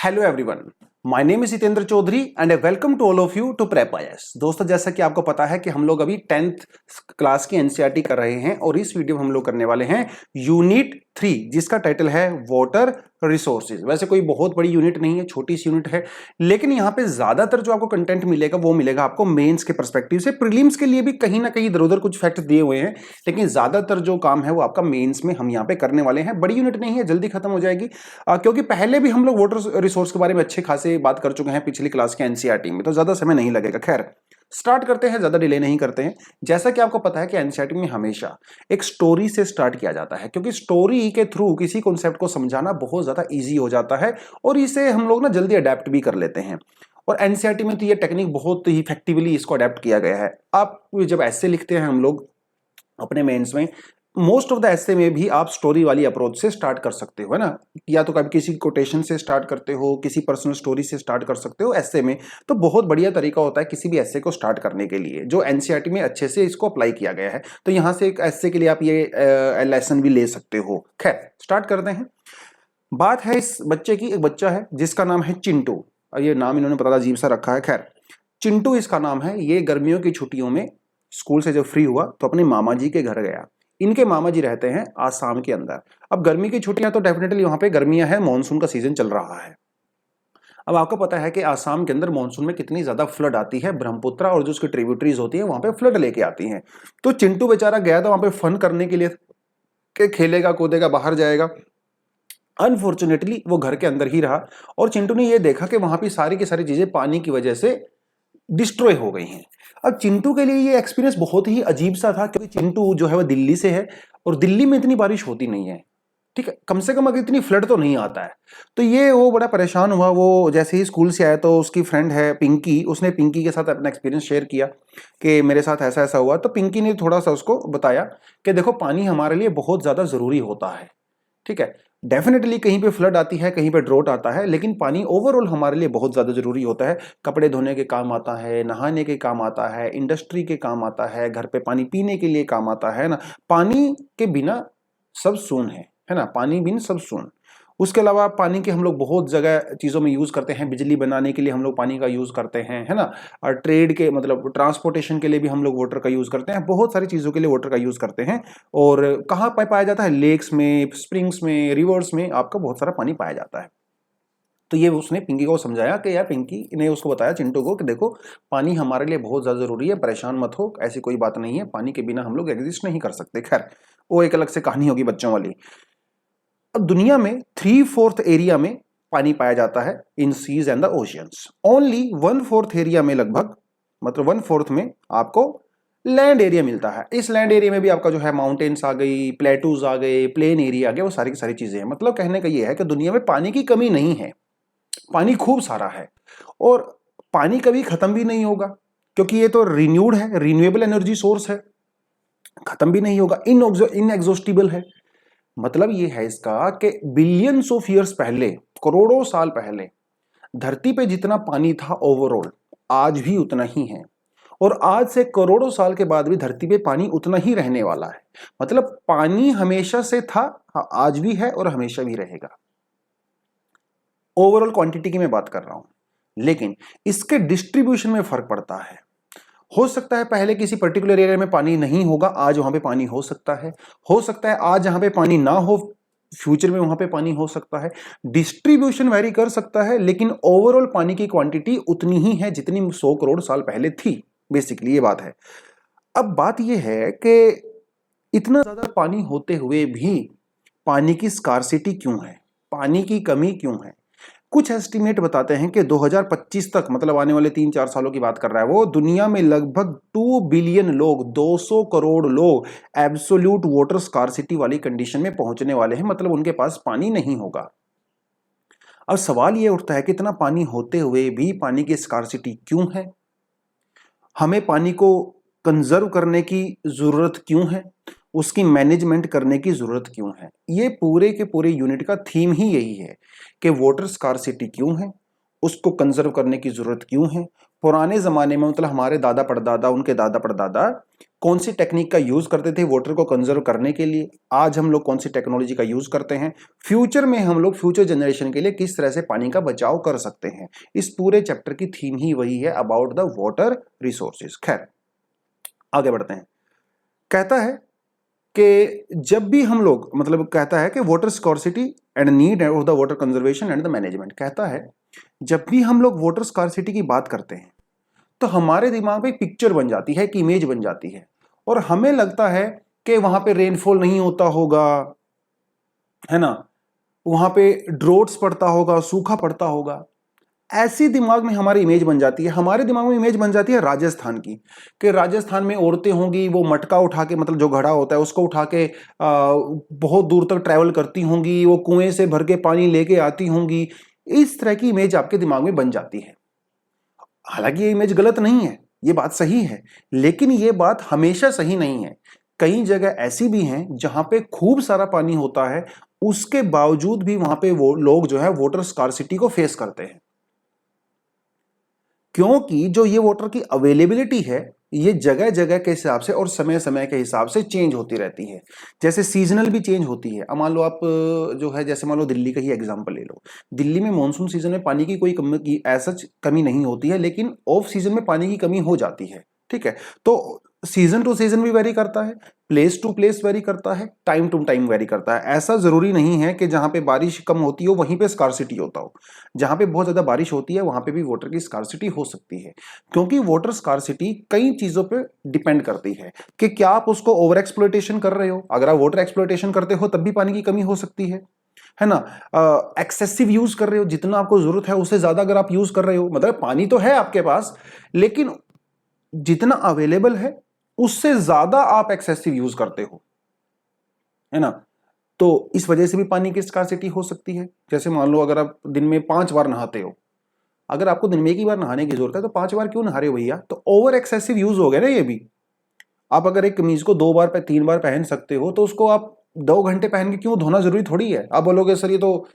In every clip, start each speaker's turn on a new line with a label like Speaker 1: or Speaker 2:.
Speaker 1: Hello everyone, my name is Jitendra Chaudhary and I welcome to all of you to prep IAS. दोस्तों, जैसा कि आपको पता है कि हम लोग अभी 10th क्लास की एनसीईआरटी कर रहे हैं और इस वीडियो में हम लोग करने वाले हैं यूनिट 3 जिसका टाइटल है वाटर रिसोर्सेज। वैसे कोई बहुत बड़ी यूनिट नहीं है, छोटी सी यूनिट है, लेकिन यहाँ पे ज्यादातर जो आपको कंटेंट मिलेगा वो मिलेगा आपको मेंस के पर्सपेक्टिव से। प्रीलिम्स के लिए भी कहीं ना कहीं इधर उधर कुछ फैक्ट दिए हुए हैं, लेकिन ज्यादातर जो काम है वो आपका मेंस में हम यहाँ पे करने वाले हैं। बड़ी यूनिट नहीं है, जल्दी खत्म हो जाएगी क्योंकि पहले भी हम लोग वाटर रिसोर्स के बारे में अच्छे खासे बात कर चुके हैं पिछली क्लास के एनसीईआरटी में, तो ज्यादा समय नहीं लगेगा। खैर, स्टार्ट करते हैं, ज्यादा डिले नहीं करते हैं। जैसा कि आपको पता है कि एनसीईआरटी में हमेशा एक स्टोरी से स्टार्ट किया जाता है, क्योंकि स्टोरी के थ्रू किसी कॉन्सेप्ट को समझाना बहुत ज्यादा इजी हो जाता है और इसे हम लोग ना जल्दी अडेप्ट भी कर लेते हैं। और एनसीईआरटी में तो ये टेक्निक बहुत ही इफेक्टिवली इसको अडेप्ट किया गया है। आप जब ऐसे लिखते हैं हम लोग अपने मेंस में, मोस्ट ऑफ द ऐसे में भी आप स्टोरी वाली अप्रोच से स्टार्ट कर सकते हो, है ना। या तो कभी किसी कोटेशन से स्टार्ट करते हो, किसी पर्सनल स्टोरी से स्टार्ट कर सकते हो। ऐसे में तो बहुत बढ़िया तरीका होता है किसी भी ऐसे को स्टार्ट करने के लिए, जो एनसीईआरटी में अच्छे से इसको अप्लाई किया गया है। तो यहां से एक ऐसे के लिए आप ये लेसन भी ले सकते हो। खैर, स्टार्ट करते हैं। बात है इस बच्चे की। एक बच्चा है जिसका नाम है चिंटू, और ये नाम इन्होंने पता अजीब सा रखा है। खैर, चिंटू इसका नाम है। ये गर्मियों की छुट्टियों में स्कूल से जब फ्री हुआ तो अपने मामा जी के घर गया। इनके मामा जी रहते हैं आसाम के अंदर। अब गर्मी की छुट्टियां तो डेफिनेटली वहां पे गर्मियां हैं, मानसून का सीजन चल रहा है। अब आपको पता है कि आसाम के अंदर मानसून में कितनी ज्यादा फ्लड आती है, ब्रह्मपुत्र और जो उसकी ट्रिब्यूटरीज होती है वहां पे फ्लड लेके आती हैं। तो चिंटू बेचारा गया था वहां पे फन करने के लिए कि खेलेगा कूदेगा बाहर जाएगा। अनफॉर्चुनेटली वो घर के अंदर ही रहा और चिंटू ने ये देखा कि वहां की सारी चीजें पानी की वजह से डिस्ट्रॉय हो गई हैं। अब चिंटू के लिए ये एक्सपीरियंस बहुत ही अजीब सा था, क्योंकि चिंटू जो है वो दिल्ली से है और दिल्ली में इतनी बारिश होती नहीं है, ठीक है, कम से कम अगर इतनी फ्लड तो नहीं आता है। तो ये वो बड़ा परेशान हुआ। वो जैसे ही स्कूल से आया तो उसकी फ्रेंड है पिंकी, उसने पिंकी के साथ अपना एक्सपीरियंस शेयर किया कि मेरे साथ ऐसा ऐसा हुआ। तो पिंकी ने थोड़ा सा उसको बताया कि देखो, पानी हमारे लिए बहुत ज्यादा जरूरी होता है, ठीक है। डेफिनेटली कहीं पे फ्लड आती है, कहीं पे ड्रोट आता है, लेकिन पानी ओवरऑल हमारे लिए बहुत ज्यादा जरूरी होता है। कपड़े धोने के काम आता है, नहाने के काम आता है, इंडस्ट्री के काम आता है, घर पे पानी पीने के लिए काम आता है ना। पानी के बिना सब सून है ना। पानी बिन सब सून। उसके अलावा पानी के हम लोग बहुत जगह चीजों में यूज करते हैं। बिजली बनाने के लिए हम लोग पानी का यूज करते हैं, है ना। और ट्रेड के मतलब ट्रांसपोर्टेशन के लिए भी हम लोग वाटर का यूज करते हैं। बहुत सारी चीजों के लिए वाटर का यूज करते हैं। और कहाँ पे पाया जाता है? लेक्स में, स्प्रिंग्स में, रिवर्स में आपका बहुत सारा पानी पाया जाता है। तो ये उसने पिंकी को समझाया कि यार, पिंकी ने उसको बताया चिंटू को कि देखो, पानी हमारे लिए बहुत ज्यादा जरूरी है, परेशान मत हो, ऐसी कोई बात नहीं है, पानी के बिना हम लोग एग्जिस्ट नहीं कर सकते। खैर, वो एक अलग से कहानी होगी बच्चों वाली। अब दुनिया में 3/4 एरिया में पानी पाया जाता है in seas and the oceans. Only 1/4 area में, लगभग मतलब 1/4 में आपको लैंड एरिया मिलता है। इस लैंड एरिया में भी आपका जो है माउंटेन्स आ गई, प्लेटूज आ गए, प्लेन एरिया आ गया, वो सारी की सारी चीजें हैं। मतलब कहने का ये है कि दुनिया में पानी की कमी नहीं है, पानी खूब सारा है और पानी कभी खत्म भी नहीं होगा, क्योंकि ये तो रिन्यूड है, रिन्यूएबल एनर्जी सोर्स है, खत्म भी नहीं होगा, इनएग्जॉस्टिबल है। मतलब ये है इसका कि बिलियंस ऑफ ईयर्स पहले, करोड़ों साल पहले धरती पे जितना पानी था ओवरऑल, आज भी उतना ही है। और आज से करोड़ों साल के बाद भी धरती पे पानी उतना ही रहने वाला है। मतलब पानी हमेशा से था, हाँ, आज भी है और हमेशा भी रहेगा। ओवरऑल क्वांटिटी की मैं बात कर रहा हूं, लेकिन इसके डिस्ट्रीब्यूशन में फर्क पड़ता है। हो सकता है पहले किसी पर्टिकुलर एरिया में पानी नहीं होगा, आज वहां पे पानी हो सकता है। हो सकता है आज जहां पे पानी ना हो, फ्यूचर में वहां पे पानी हो सकता है। डिस्ट्रीब्यूशन वेरी कर सकता है, लेकिन ओवरऑल पानी की क्वांटिटी उतनी ही है जितनी 100 करोड़ साल पहले थी। बेसिकली ये बात है। अब बात यह है कि इतना ज्यादा पानी होते हुए भी पानी की स्कार्सिटी क्यों है, पानी की कमी क्यों है? कुछ एस्टिमेट बताते हैं कि 2025 तक, मतलब आने वाले 3-4 सालों की बात कर रहा है वो, दुनिया में लगभग 2 बिलियन लोग, 200 करोड़ लोग एब्सोल्यूट वाटर स्कार्सिटी वाली कंडीशन में पहुंचने वाले हैं। मतलब उनके पास पानी नहीं होगा। अब सवाल यह उठता है कि इतना पानी होते हुए भी पानी की स्कार्सिटी क्यों है? हमें पानी को कंजर्व करने की जरूरत क्यों है? उसकी मैनेजमेंट करने की जरूरत क्यों है? ये पूरे के पूरे यूनिट का थीम ही यही है कि वाटर स्कार्सिटी क्यों है, उसको कंजर्व करने की जरूरत क्यों है, पुराने जमाने में मतलब हमारे दादा परदादा, उनके दादा परदादा कौन सी टेक्निक का यूज करते थे वाटर को कंजर्व करने के लिए, आज हम लोग कौन सी टेक्नोलॉजी का यूज करते हैं, फ्यूचर में हम लोग फ्यूचर जनरेशन के लिए किस तरह से पानी का बचाव कर सकते हैं। इस पूरे चैप्टर की थीम ही वही है, अबाउट द वाटर रिसोर्सेज। खैर आगे बढ़ते हैं। कहता है कि जब भी हम लोग मतलब कहता है कि water scarcity and need of the water conservation and the management, कहता है जब भी हम लोग वाटर स्कॉर्सिटी की बात करते हैं तो हमारे दिमाग में एक पिक्चर बन जाती है, एक इमेज बन जाती है, और हमें लगता है कि वहां पे रेनफॉल नहीं होता होगा, है ना, वहां पे ड्रोट्स पड़ता होगा, सूखा पड़ता होगा। ऐसी दिमाग में हमारी इमेज बन जाती है। हमारे दिमाग में इमेज बन जाती है राजस्थान की, कि राजस्थान में औरतें होंगी, वो मटका उठा के मतलब जो घड़ा होता है उसको उठा के बहुत दूर तक ट्रैवल करती होंगी, वो कुएं से भर के पानी लेके आती होंगी। इस तरह की इमेज आपके दिमाग में बन जाती है। हालांकि ये इमेज गलत नहीं है, ये बात सही है, लेकिन ये बात हमेशा सही नहीं है। कई जगह ऐसी भी हैं जहां पे खूब सारा पानी होता है, उसके बावजूद भी वहां पे वो लोग जो है वाटर स्कार्सिटी को फेस करते हैं, क्योंकि जो ये वाटर की अवेलेबिलिटी है ये जगह जगह के हिसाब से और समय समय के हिसाब से चेंज होती रहती है। जैसे सीजनल भी चेंज होती है। अब मान लो आप जो है, जैसे मान लो दिल्ली का ही एग्जांपल ले लो। दिल्ली में मानसून सीजन में पानी की कोई ऐसा कमी नहीं होती है, लेकिन ऑफ सीजन में पानी की कमी हो जाती है। ठीक है, तो सीजन टू सीजन भी वेरी करता है, प्लेस टू प्लेस वेरी करता है, टाइम टू टाइम वेरी करता है। ऐसा जरूरी नहीं है कि जहां पे बारिश कम होती हो वहीं पे स्कार्सिटी होता हो। जहां पे बहुत ज्यादा बारिश होती है वहां पे भी वाटर की स्कार्सिटी हो सकती है, क्योंकि वाटर स्कार्सिटी कई चीजों पे डिपेंड करती है कि क्या आप उसको ओवर एक्सप्लॉयटेशन कर रहे हो। अगर आप वाटर एक्सप्लॉयटेशन करते हो तब भी पानी की कमी हो सकती है ना। एक्सेसिव यूज कर रहे हो, जितना आपको जरूरत है उससे ज्यादा अगर आप यूज कर रहे हो, मतलब पानी तो है आपके पास लेकिन जितना अवेलेबल है उससे ज्यादा आप एक्सेसिव यूज करते हो, है ना, तो इस वजह से भी पानी की स्कार्सिटी हो सकती है। जैसे मान लो अगर आप दिन में 5 बार नहाते हो, अगर आपको दिन में एक ही बार नहाने की जरूरत है तो 5 बार क्यों नहा रहे हो भैया, तो ओवर एक्सेसिव यूज हो गया ना ये भी। आप अगर एक कमीज को 2 बार 3 बार पहन सकते हो तो उसको आप 2 घंटे पहन के क्यों धोना जरूरी थोड़ी है। आप बोलोगे सर ये तो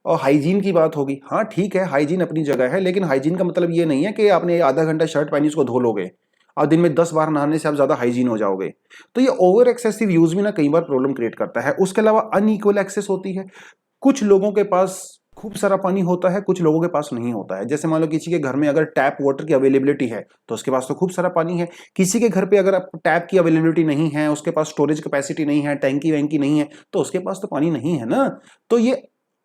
Speaker 1: हाइजीन की बात होगी। हाँ ठीक है, हाइजीन अपनी जगह है, लेकिन हाइजीन का मतलब ये नहीं है कि आपने आधा घंटा शर्ट पहनी उसको धो लोगे और दिन में 10 बार नहाने से आप ज्यादा हाइजीन हो जाओगे। तो ये ओवर एक्सेसिव यूज भी ना कई बार प्रॉब्लम क्रिएट करता है। उसके अलावा अनइक्वल एक्सेस होती है। कुछ लोगों के पास खूब सारा पानी होता है, कुछ लोगों के पास नहीं होता है। जैसे मान लो किसी के घर में अगर टैप वाटर की अवेलेबिलिटी है तो उसके पास तो खूब सारा पानी है। किसी के घर पे अगर टैप की अवेलेबिलिटी नहीं है, उसके पास स्टोरेज कैपेसिटी नहीं है, टैंकी वैंकी नहीं है, तो उसके पास तो पानी नहीं है ना। तो ये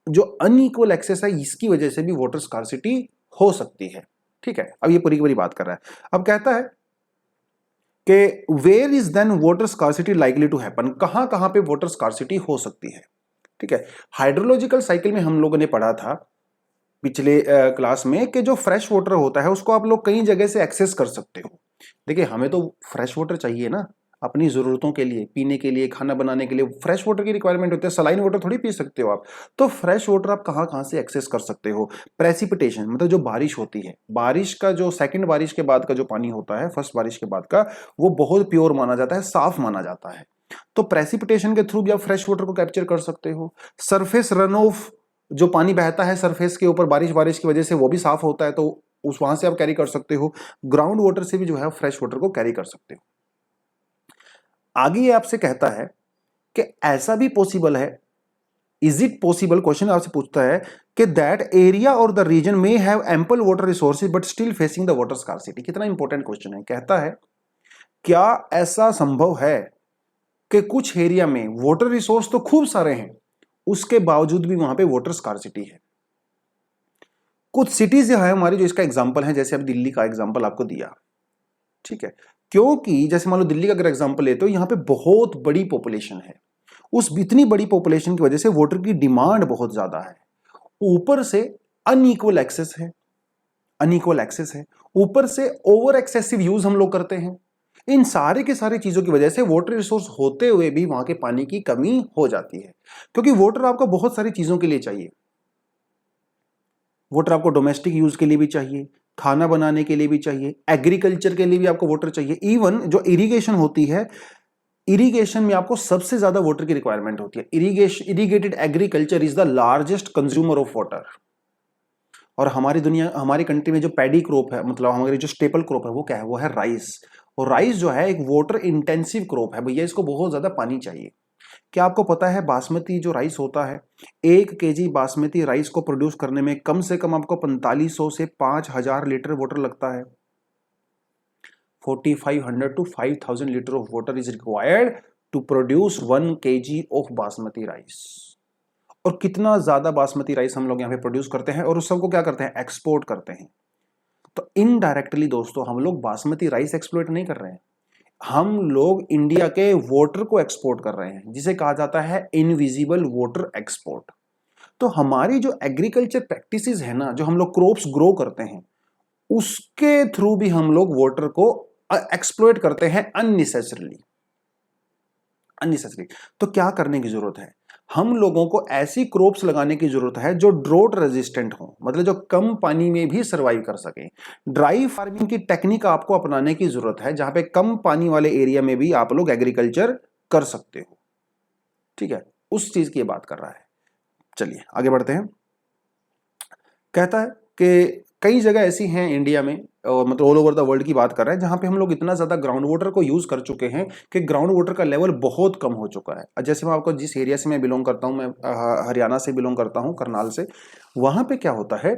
Speaker 1: जो अनइक्वल एक्सेस है इसकी वजह से भी वाटर स्कार्सिटी हो सकती है। ठीक है, अब ये पूरी की पूरी बात कर रहा है। अब कहता है कि where is then water scarcity likely to happen, कहां कहां पे वाटर स्कार्सिटी हो सकती है। ठीक है, हाइड्रोलॉजिकल साइकिल में हम लोगों ने पढ़ा था पिछले क्लास में कि जो फ्रेश वाटर होता है उसको आप लोग कई जगह से एक्सेस कर सकते हो। देखिए हमें तो फ्रेश वाटर चाहिए ना अपनी जरूरतों के लिए, पीने के लिए, खाना बनाने के लिए फ्रेश वाटर की रिक्वायरमेंट होती है। सलाइन वाटर थोड़ी पी सकते हो आप। तो फ्रेश वाटर आप कहां कहां से एक्सेस कर सकते हो। प्रेसिपिटेशन मतलब जो बारिश होती है, बारिश का जो सेकंड बारिश के बाद का जो पानी होता है, फर्स्ट बारिश के बाद का, वो बहुत प्योर माना जाता है, साफ माना जाता है। तो प्रेसिपिटेशन के थ्रू भी आप फ्रेश वाटर को कैप्चर कर सकते हो। सरफेस रन ऑफ, जो पानी बहता है सरफेस के ऊपर बारिश की वजह से, वो भी साफ होता है, तो उस वहां से आप कैरी कर सकते हो। ग्राउंड वाटर से भी जो है फ्रेश वाटर को कैरी कर सकते हो। आगे ये आपसे कहता है कि ऐसा भी पॉसिबल है, इज इट पॉसिबल, क्वेश्चन आपसे पूछता है कि दैट एरिया और the region may have ample water resources but still facing the water scarcity. कितना इंपॉर्टेंट क्वेश्चन है। कहता है क्या ऐसा संभव है कि कुछ एरिया में वाटर रिसोर्स तो खूब सारे हैं उसके बावजूद भी वहां पे वाटर स्कार्सिटी है। कुछ सिटीज है हमारी जो इसका एग्जांपल है, जैसे अब दिल्ली का एग्जांपल आपको दिया। ठीक है, क्योंकि जैसे मान लो दिल्ली का अगर एग्जांपल लेते हो, यहां पे बहुत बड़ी पॉपुलेशन है। उस इतनी बड़ी पॉपुलेशन की वजह से वाटर की डिमांड बहुत ज्यादा है, ऊपर से अनइक्वल एक्सेस है, ऊपर से ओवर एक्सेसिव यूज हम लोग करते हैं। इन सारे के सारी चीजों की वजह से वाटर रिसोर्स होते हुए भी वहां के पानी की कमी हो जाती है। क्योंकि वाटर आपको बहुत सारी चीजों के लिए चाहिए। वाटर आपको डोमेस्टिक यूज के लिए भी चाहिए, खाना बनाने के लिए भी चाहिए, एग्रीकल्चर के लिए भी आपको वाटर चाहिए। इवन जो इरिगेशन होती है, इरिगेशन में आपको सबसे ज्यादा वाटर की रिक्वायरमेंट होती है। Irrigated agriculture is the largest consumer of water. और हमारी कंट्री में जो पैडी क्रॉप है, मतलब हमारी जो स्टेपल क्रॉप है वो क्या है, वो है राइस। और राइस जो है एक वाटर इंटेंसिव क्रॉप है भैया, इसको बहुत ज्यादा पानी चाहिए। क्या आपको पता है बासमती जो राइस होता है, 1 kg बासमती राइस को प्रोड्यूस करने में कम से कम आपको 4500 से 5000 लीटर वाटर लगता है। 4500 to 5000 litre of water is required to produce 1 kg of basmati rice. और कितना ज्यादा बासमती राइस हम लोग यहाँ पे प्रोड्यूस करते हैं और उस सबको क्या करते हैं, एक्सपोर्ट करते हैं। तो इनडायरेक्टली दोस्तों हम लोग बासमती राइस एक्सप्लोइट नहीं कर रहे हैं, हम लोग इंडिया के वाटर को एक्सपोर्ट कर रहे हैं, जिसे कहा जाता है इनविजिबल वाटर एक्सपोर्ट। तो हमारी जो एग्रीकल्चर प्रैक्टिसेस है ना, जो हम लोग क्रॉप्स ग्रो करते हैं, उसके थ्रू भी हम लोग वाटर को एक्सप्लोइट करते हैं अननेसेसरली। तो क्या करने की जरूरत है, हम लोगों को ऐसी क्रॉप्स लगाने की जरूरत है जो ड्रोट रेजिस्टेंट हो, मतलब जो कम पानी में भी सरवाइव कर सके। ड्राई फार्मिंग की टेक्निक आपको अपनाने की जरूरत है, जहां पे कम पानी वाले एरिया में भी आप लोग एग्रीकल्चर कर सकते हो। ठीक है, उस चीज की बात कर रहा है। चलिए आगे बढ़ते हैं। कहता है कि कई जगह ऐसी हैं इंडिया में, मतलब ऑल ओवर द वर्ल्ड की बात कर रहे हैं, जहां पे हम लोग इतना ज्यादा ग्राउंड वाटर को यूज कर चुके हैं कि ग्राउंड वाटर का लेवल बहुत कम हो चुका है। जैसे मैं आपको जिस एरिया से मैं बिलोंग करता हूं, मैं हरियाणा से बिलोंग करता हूं, करनाल से। वहां पे क्या होता है,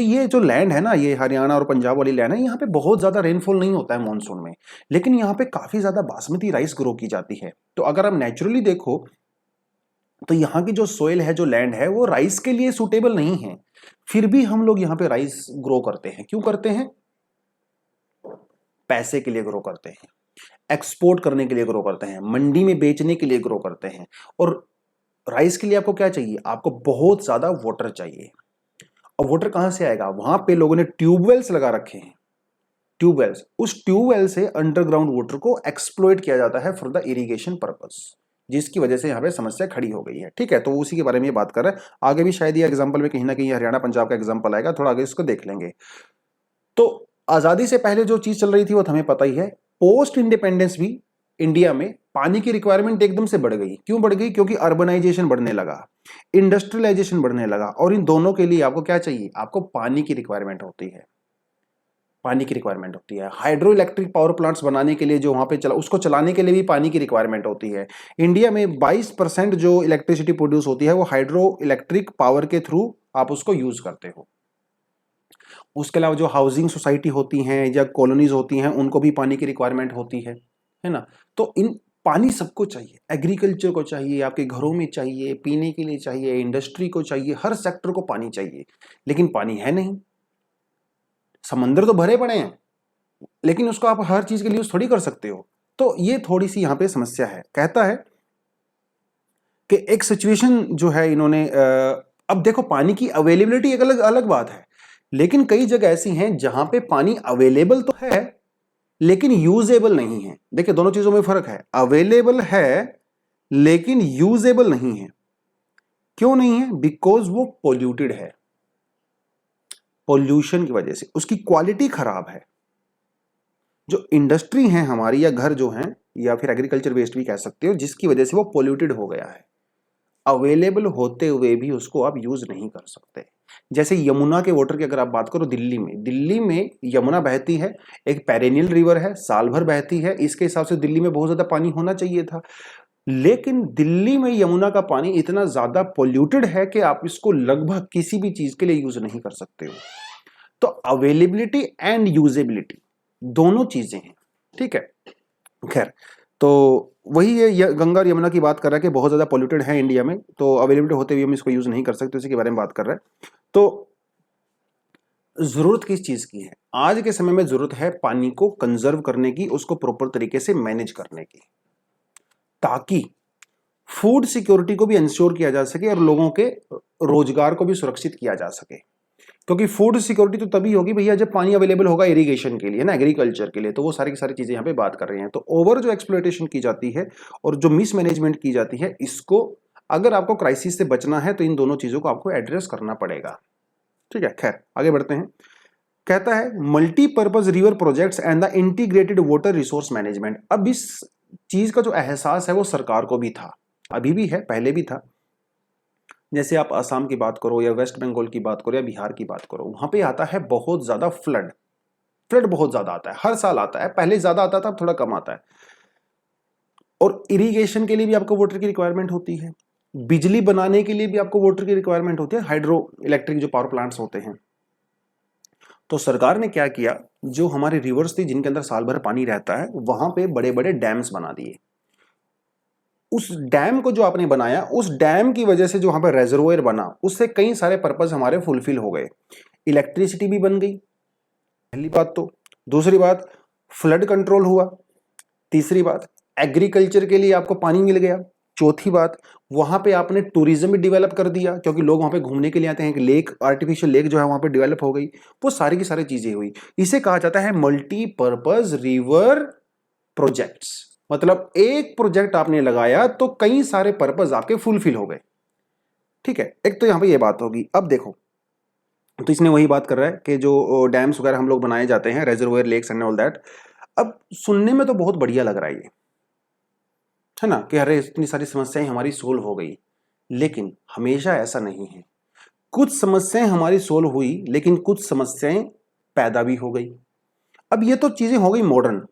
Speaker 1: ये जो लैंड है ना, ये हरियाणा और पंजाब वाली लैंड है, यहाँ पे बहुत ज्यादा रेनफॉल नहीं होता है मानसून में, लेकिन यहाँ पे काफी ज्यादा बासमती राइस ग्रो की जाती है। तो अगर आप नेचुरली देखो तो यहाँ की जो सोइल है, जो लैंड है, वो राइस के लिए सुटेबल नहीं है, फिर भी हम लोग यहाँ पे राइस ग्रो करते हैं। क्यों करते हैं? पैसे के लिए ग्रो करते हैं, एक्सपोर्ट करने के लिए ग्रो करते हैं, मंडी में बेचने के लिए ग्रो करते हैं। और राइस के लिए आपको क्या चाहिए, आपको बहुत ज्यादा वाटर चाहिए। और वाटर कहां से आएगा, वहां पे लोगों ने ट्यूबवेल्स लगा रखे हैं, ट्यूबवेल्स। उस ट्यूबवेल से अंडरग्राउंड वाटर को एक्सप्लॉइट किया जाता है फॉर द इरिगेशन पर्पस, जिसकी वजह से यहाँ पे समस्या खड़ी हो गई है। ठीक है, तो उसी के बारे में ये बात कर रहे हैं। आगे भी शायद ये एग्जांपल में कहीं ना कहीं हरियाणा पंजाब का एग्जांपल आएगा, थोड़ा आगे इसको देख लेंगे। तो आजादी से पहले जो चीज चल रही थी वो हमें पता ही है। पोस्ट इंडिपेंडेंस भी इंडिया में पानी की रिक्वायरमेंट एकदम से बढ़ गई। क्यों बढ़ गई? क्योंकि अर्बनाइजेशन बढ़ने लगा, इंडस्ट्रियलाइजेशन बढ़ने लगा, और इन दोनों के लिए आपको क्या चाहिए, आपको पानी की रिक्वायरमेंट होती है। पानी की रिक्वायरमेंट होती है। हाइड्रो इलेक्ट्रिक पावर प्लांट्स बनाने के लिए जो वहां पे उसको चलाने के लिए भी पानी की रिक्वायरमेंट होती है। इंडिया में 22% जो इलेक्ट्रिसिटी प्रोड्यूस होती है वो हाइड्रो इलेक्ट्रिक पावर के थ्रू आप उसको यूज करते हो। उसके अलावा जो हाउसिंग सोसाइटी होती हैं या कॉलोनीज होती हैं, उनको भी पानी की रिक्वायरमेंट होती है ना। तो इन पानी सबको चाहिए, एग्रीकल्चर को चाहिए, आपके घरों में चाहिए, पीने के लिए चाहिए, इंडस्ट्री को चाहिए, हर सेक्टर को पानी चाहिए। लेकिन पानी है नहीं, समंदर तो भरे पड़े हैं, लेकिन उसको आप हर चीज के लिए यूज थोड़ी कर सकते हो। तो ये थोड़ी सी यहां पे समस्या है। कहता है कि एक सिचुएशन जो है इन्होंने, अब देखो पानी की अवेलेबिलिटी एक अलग अलग बात है, लेकिन कई जगह ऐसी हैं जहां पे पानी अवेलेबल तो है लेकिन यूजेबल नहीं है। देखिए दोनों चीजों में फर्क है, अवेलेबल है लेकिन यूजेबल नहीं है। क्यों नहीं है? बिकॉज वो पोल्यूटेड है, पोल्यूशन की वजह से उसकी क्वालिटी खराब है। जो इंडस्ट्री है हमारी, या घर जो है, या फिर एग्रीकल्चर वेस्ट भी कह सकते हो, जिसकी वजह से वो पोल्यूटेड हो गया है। अवेलेबल होते हुए भी उसको आप यूज नहीं कर सकते। जैसे यमुना के वाटर की अगर आप बात करो, दिल्ली में यमुना बहती है, एक पेरेनियल रिवर है, साल भर बहती है, इसके हिसाब से दिल्ली में बहुत ज्यादा पानी होना चाहिए था। लेकिन दिल्ली में यमुना का पानी इतना ज्यादा पोल्यूटेड है कि आप इसको लगभग किसी भी चीज के लिए यूज नहीं कर सकते हो। तो अवेलेबिलिटी एंड यूजेबिलिटी दोनों चीजें हैं। ठीक है, खैर, तो वही है, गंगा और यमुना की बात कर रहा है कि बहुत ज्यादा पोल्यूटेड है इंडिया में, तो अवेलेबिलिटी होते हुए हम इसको यूज नहीं कर सकते, उसी के बारे में बात कर रहा है। तो जरूरत किस चीज की है? आज के समय में जरूरत है पानी को कंजर्व करने की, उसको प्रॉपर तरीके से मैनेज करने की, ताकि फूड सिक्योरिटी को भी इंश्योर किया जा सके और लोगों के रोजगार को भी सुरक्षित किया जा सके। क्योंकि फूड सिक्योरिटी तो तभी होगी भैया जब पानी अवेलेबल होगा इरिगेशन के लिए ना, एग्रीकल्चर के लिए। तो वो सारी की सारी चीजें यहाँ पे बात कर रहे हैं। तो ओवर जो एक्सप्लॉयटेशन की जाती है और जो मिसमैनेजमेंट की जाती है, इसको अगर आपको क्राइसिस से बचना है तो इन दोनों चीजों को आपको एड्रेस करना पड़ेगा। ठीक है, खैर आगे बढ़ते हैं। कहता है multipurpose river projects and the integrated water resource management. अब इस चीज का जो एहसास है वो सरकार को भी था, अभी भी है, पहले भी था। जैसे आप असम की बात करो या वेस्ट बंगाल की बात करो या बिहार की बात करो, वहां पे आता है बहुत ज्यादा फ्लड। फ्लड बहुत ज्यादा आता है, हर साल आता है, पहले ज्यादा आता था, अब थोड़ा कम आता है। और इरिगेशन के लिए भी आपको वाटर की रिक्वायरमेंट होती है, बिजली बनाने के लिए भी आपको वाटर की रिक्वायरमेंट होती है, हाइड्रो इलेक्ट्रिक जो पावर प्लांट्स होते हैं। तो सरकार ने क्या किया, जो हमारे रिवर्स थी जिनके अंदर साल भर पानी रहता है, वहां पे बड़े बड़े डैम्स बना दिए। उस डैम को जो आपने बनाया, उस डैम की वजह से जो वहां पर रेजर्वोयर बना, उससे कई सारे पर्पस हमारे फुलफिल हो गए। इलेक्ट्रिसिटी भी बन गई, पहली बात तो। दूसरी बात, फ्लड कंट्रोल हुआ। तीसरी बात, एग्रीकल्चर के लिए आपको पानी मिल गया। चौथी बात, वहां पे आपने टूरिज्म भी डेवलप कर दिया, क्योंकि लोग वहां पे घूमने के लिए आते हैं, कि लेक, आर्टिफिशियल लेक जो है वहां पे डेवलप हो गई। वो सारी की सारी चीजें हुई। इसे कहा जाता है मल्टीपर्पज रिवर प्रोजेक्ट्स। मतलब एक प्रोजेक्ट आपने लगाया तो कई सारे पर्पज आपके फुलफिल हो गए। ठीक है, एक तो यहां पे ये बात होगी। अब देखो, तो इसने वही बात कर रहा है कि जो डैम्स वगैरह हम लोग बनाए जाते हैं, रेजर्वोयर, लेक्स एंड ऑल दैट। अब सुनने में तो बहुत बढ़िया लग रहा है ना, कि अरे इतनी सारी समस्याएं हमारी सोल्व हो गई। लेकिन हमेशा ऐसा नहीं है। कुछ समस्याएं हमारी सोल्व हुई, लेकिन कुछ समस्याएं पैदा भी हो गई। अब ये तो चीजें हो गई मॉडर्न,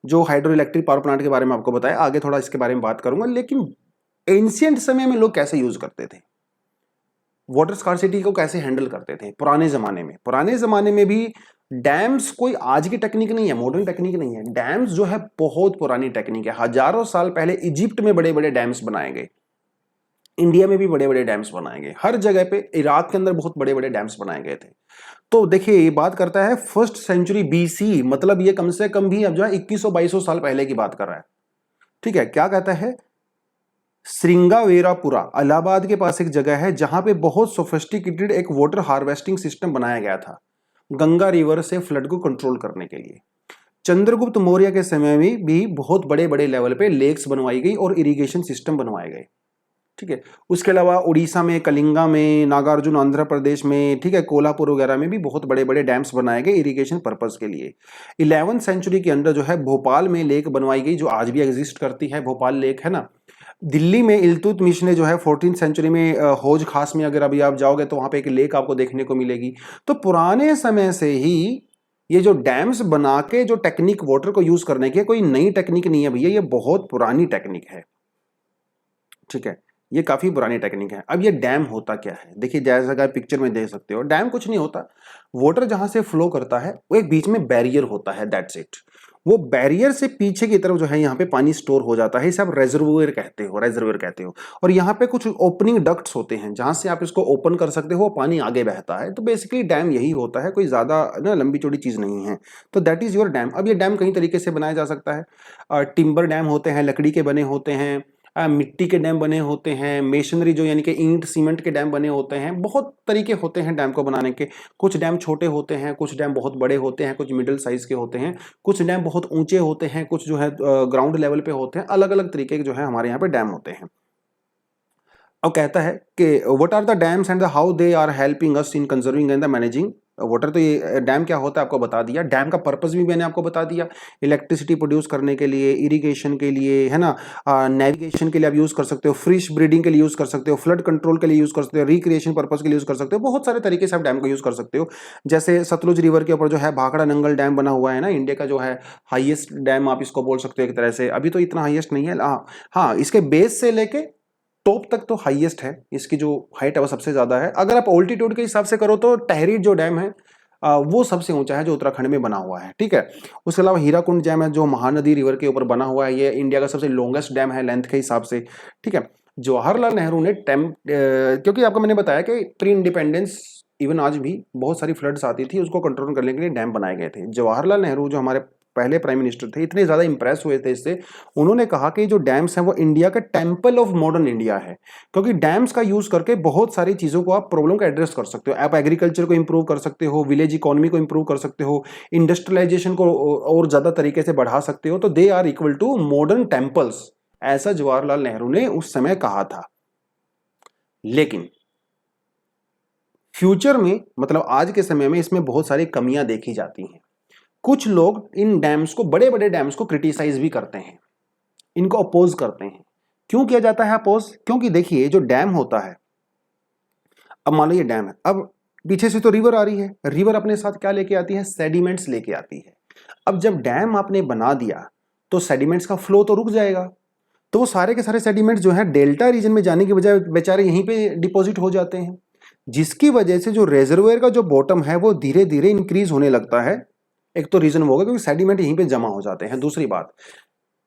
Speaker 1: जो हाइड्रो इलेक्ट्रिक पावर प्लांट के बारे में आपको बताया, आगे थोड़ा इसके बारे में बात करूंगा। लेकिन एंशियंट समय में लोग कैसे यूज करते थे, वाटर स्कार्सिटी को कैसे हैंडल करते थे पुराने जमाने में? पुराने जमाने में भी डैम्स कोई आज की टेक्निक नहीं है, मॉडर्न टेक्निक नहीं है। डैम्स जो है बहुत पुरानी टेक्निक है। हजारों साल पहले इजिप्ट में बड़े बड़े डैम्स बनाए गए, इंडिया में भी बड़े बड़े डैम्स बनाए गए, हर जगह पे, इराक के अंदर बहुत बड़े बड़े डैम्स बनाए गए थे। तो देखिए, ये बात करता है फर्स्ट सेंचुरी बीसी, मतलब ये कम से कम भी अब जो है 2100-2200 साल पहले की बात कर रहा है। ठीक है, क्या कहता है? श्रृंगावेरापुरा, इलाहाबाद के पास एक जगह है जहां पे बहुत सोफिस्टिकेटेड एक वाटर हार्वेस्टिंग सिस्टम बनाया गया था, गंगा रिवर से फ्लड को कंट्रोल करने के लिए। चंद्रगुप्त मौर्य के समय में भी बहुत बड़े बड़े लेवल पे लेक्स बनवाई गई और इरिगेशन सिस्टम बनवाए गए। ठीक है, उसके अलावा उड़ीसा में, कलिंगा में, नागार्जुन आंध्र प्रदेश में, ठीक है, कोल्हापुर वगैरह में भी बहुत बड़े बड़े डैम्स बनाए गए इरिगेशन पर्पस के लिए। 11वीं सेंचुरी के अंदर जो है भोपाल में लेक बनवाई गई, जो आज भी एग्जिस्ट करती है, भोपाल लेक है ना। दिल्ली में इल्तुतमिश ने जो है 14th सेंचुरी में हौज खास में अगर अभी आप जाओगे तो वहां पे एक लेक आपको देखने को मिलेगी। तो पुराने समय से ही ये जो डैम्स बना के जो टेक्निक वाटर को यूज करने की है, कोई नई टेक्निक नहीं है भैया, ये बहुत पुरानी टेक्निक है। ठीक है, ये काफी पुरानी टेक्निक है। अब ये डैम होता क्या है, देखिए, जैसा कि आप पिक्चर में देख सकते हो, डैम कुछ नहीं होता। वाटर जहां से फ्लो करता है, वो एक बीच में बैरियर होता है, दैट्स इट। वो बैरियर से पीछे की तरफ जो है यहाँ पे पानी स्टोर हो जाता है, इसे आप रेजर्वोयर कहते हो, रेजर्वोयर कहते हो। और यहाँ पे कुछ ओपनिंग डक्ट्स होते हैं जहां से आप इसको ओपन कर सकते हो, पानी आगे बहता है। तो बेसिकली डैम यही होता है, कोई ज्यादा ना लंबी चौड़ी चीज नहीं है। तो दैट इज योर डैम। अब ये डैम कई तरीके से बनाया जा सकता है। टिम्बर डैम होते हैं, लकड़ी के बने होते हैं, मिट्टी के डैम बने होते हैं, मेशनरी जो यानी कि ईंट सीमेंट के डैम बने होते हैं। बहुत तरीके होते हैं डैम को बनाने के। कुछ डैम छोटे होते हैं, कुछ डैम बहुत बड़े होते हैं, कुछ मिडिल साइज के होते हैं, कुछ डैम बहुत ऊंचे होते हैं, कुछ जो है ग्राउंड लेवल पे होते हैं। अलग अलग तरीके के जो है हमारे यहाँ पे डैम होते हैं। अब कहता है कि what are the dams and how they are helping us in conserving and the managing water. तो ये डैम क्या होता है आपको बता दिया, डैम का पर्पस भी मैंने आपको बता दिया, इलेक्ट्रिसिटी प्रोड्यूस करने के लिए, इरिगेशन के लिए, है ना, नेविगेशन के लिए आप यूज कर सकते हो, फिश ब्रीडिंग के लिए यूज कर सकते हो, फ्लड कंट्रोल के लिए यूज कर सकते हो, रिक्रिएशन पर्पस के लिए यूज कर सकते हो। बहुत सारे तरीके से आप डैम को यूज कर सकते हो। जैसे सतलुज रिवर के ऊपर जो है भाखड़ा नंगल डैम बना हुआ है ना, इंडिया का जो है हाईएस्ट डैम आप इसको बोल सकते हो एक तरह से। अभी तो इतना हाईएस्ट नहीं है, हाँ, इसके बेस से लेके टॉप तक तो हाईएस्ट है, इसकी जो हाइट है वो सबसे ज्यादा है। अगर आप ऑल्टीट्यूड के हिसाब से करो तो टहरी जो डैम है वो सबसे ऊंचा है, जो उत्तराखंड में बना हुआ है। ठीक है, उसके अलावा हीराकुंड डैम है जो महानदी रिवर के ऊपर बना हुआ है, ये इंडिया का सबसे लॉन्गेस्ट डैम है लेंथ के हिसाब से। ठीक है, जवाहरलाल नेहरू ने क्योंकि आपको मैंने बताया कि प्री इंडिपेंडेंस इवन आज भी बहुत सारी फ्लड्स आती थी, उसको कंट्रोल करने के लिए डैम बनाए गए थे। जवाहरलाल नेहरू जो हमारे पहले प्राइम मिनिस्टर थे, इतने ज्यादा इंप्रेस हुए थे इससे, उन्होंने कहा कि जो डैम्स हैं वो इंडिया का टेम्पल ऑफ मॉडर्न इंडिया है। क्योंकि डैम्स का यूज करके बहुत सारी चीजों को आप प्रॉब्लम का एड्रेस कर सकते हो। आप एग्रीकल्चर को इंप्रूव कर सकते हो, विलेज इकोनॉमी को इंप्रूव कर सकते हो, इंडस्ट्रियलाइजेशन को और ज्यादा तरीके से बढ़ा सकते हो। तो they are equal to modern temples, ऐसा जवाहरलाल नेहरू ने उस समय कहा था। लेकिन फ्यूचर में, मतलब आज के समय में, इसमें बहुत सारी कमियां देखी जाती हैं। कुछ लोग इन डैम्स को, बड़े बड़े डैम्स को क्रिटिसाइज भी करते हैं, इनको अपोज करते हैं। क्यों किया जाता है अपोज? क्योंकि देखिए, जो डैम होता है अब मान लो ये डैम है, अब पीछे से तो रिवर आ रही है, रिवर अपने साथ क्या लेके आती है, सेडिमेंट्स लेके आती है। अब जब डैम आपने बना दिया तो सेडिमेंट्स का फ्लो तो रुक जाएगा, तो वो सारे के सारे सेडिमेंट्स जो है डेल्टा रीजन में जाने के बजाय बेचारे यहीं पे डिपॉजिट हो जाते हैं, जिसकी वजह से जो रेजर्वोयर का जो बॉटम है वो धीरे धीरे इंक्रीज होने लगता है। एक तो रीजन होगा क्योंकि सेडिमेंट यहीं पे जमा हो जाते हैं। दूसरी बात,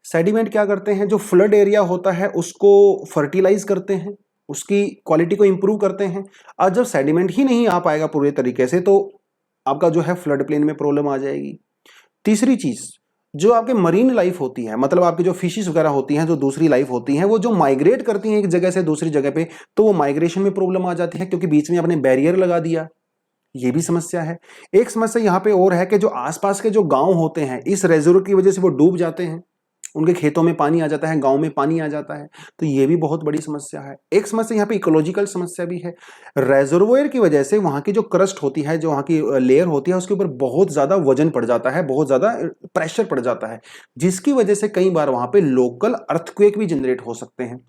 Speaker 1: सेडिमेंट क्या करते हैं, जो फ्लड एरिया होता है उसको फर्टिलाइज करते हैं, उसकी क्वालिटी को इंप्रूव करते हैं। आज जब सेडिमेंट ही नहीं आ पाएगा पूरे तरीके से तो आपका जो है फ्लड प्लेन में प्रॉब्लम आ जाएगी। तीसरी चीज, जो आपके मरीन लाइफ होती है, मतलब आपकी जो फिशेस वगैरह होती हैं, जो दूसरी लाइफ होती हैं, वो जो माइग्रेट करती हैं एक जगह से दूसरी जगह पे, तो वो माइग्रेशन में प्रॉब्लम आ जाती है क्योंकि बीच में आपने बैरियर लगा दिया। ये भी समस्या है। एक समस्या यहाँ पे और है कि जो आसपास के जो गांव होते हैं इस रेजर्व की वजह से वो डूब जाते हैं, उनके खेतों में पानी आ जाता है, गांव में पानी आ जाता है, तो ये भी बहुत बड़ी समस्या है। एक समस्या यहाँ पे इकोलॉजिकल समस्या भी है। रेजर्वोयर की वजह से वहां की जो क्रस्ट होती है, जो वहां की लेयर होती है, उसके ऊपर बहुत ज्यादा वजन पड़ जाता है, बहुत ज्यादा प्रेशर पड़ जाता है, जिसकी वजह से कई बार वहां पे लोकल अर्थक्वेक भी जनरेट हो सकते हैं।